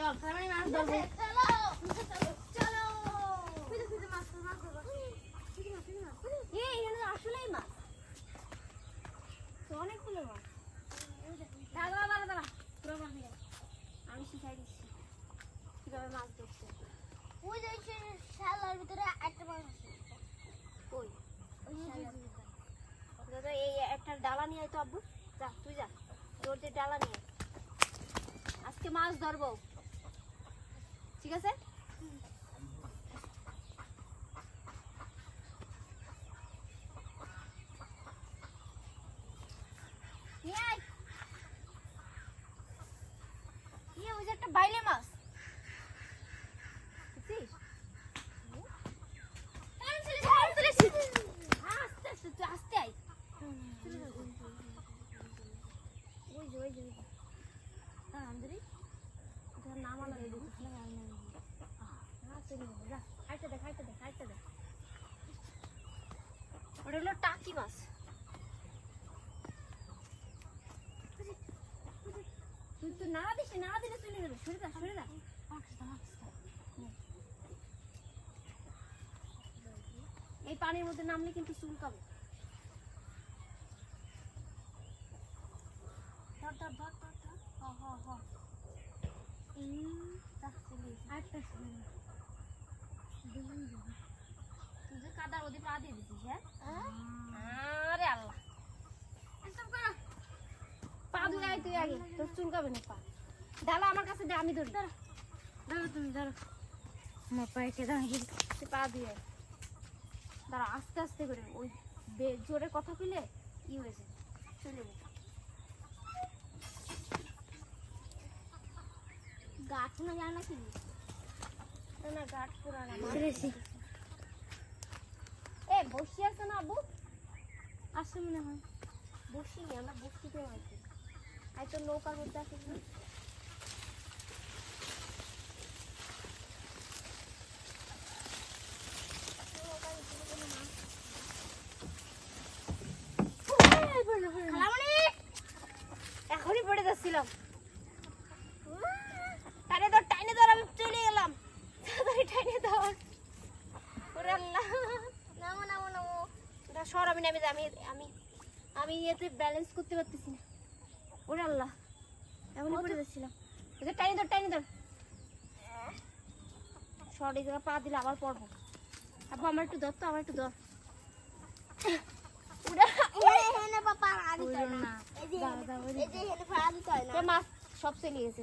চল আমি মাছ ধরবো চলো চলো খুঁজে খুঁজে মাছ ধরবো এই এটা আসলেই মাছ তো অনেকগুলো মাছ দাঁড়া দাঁড়া দাঁড়া পুরো মাছ নিয়ে আমি শিখাই দিচ্ছি কিভাবে মাছ ধরতে ওই যে শালার ভিতরে একটা মাছ আছে কই ওই দাদা এই একটা ডালা নিয়ে আয় তো আব্বু যা তুই যা তোর যে ডালা নিয়ে আজকে মাছ ধরবো ঠিক আছে ওই যে একটা বাইলে মাছ বুঝছিস আস্তে আয় ওই যে হ্যাঁ আন্দরি তোর নাম আলো রে দিছিস না আর না হ্যাঁ চলে যা হাইটা দেখ ওটা হলো টাকি মাছ তুই তো না দিলে চলে যাবে সরে যা এই পানির মধ্যে নামলে কিন্তু চুলকাবে কাদা ওদের পা দিয়ে দিছিস হ্যাঁ আরে আল্লাহ পা ধুয়ে আয় তুই আগে তোর চুলকাবে না পা ডালা আমার কাছে দে আমি ধরি ধরো তুমি ধরো আমার পায়ে দাঁড়িয়ে পা দিয়ে দাঁড়া আস্তে আস্তে করে ওই জোরে কথা পেলে ই হয়েছে চলে যাবে গাছ না যায় নাকি না গাছ পুরানা এ বসি আছে না আবু আসছে মনে হয় বসিনি আমরা বসিতে আছি আই তো নৌকার মধ্যে আছে এখনই পড়ে যাচ্ছিলাম টাইনে ধর আমি চলে গেলাম টাইনে ধর ওরে আল্লাহ নামো এটা সর আমি নেমে যাই আমি এতে ব্যালেন্স করতে পারতেছি না ওরে আল্লাহ এখনই পড়ে যাচ্ছিলাম টাইনে ধর সর এই জায়গা পা দিলে আবার পড়বো আব্বু আমার একটু ধর তো আমার একটু ধর মাছ সব চলে গেছে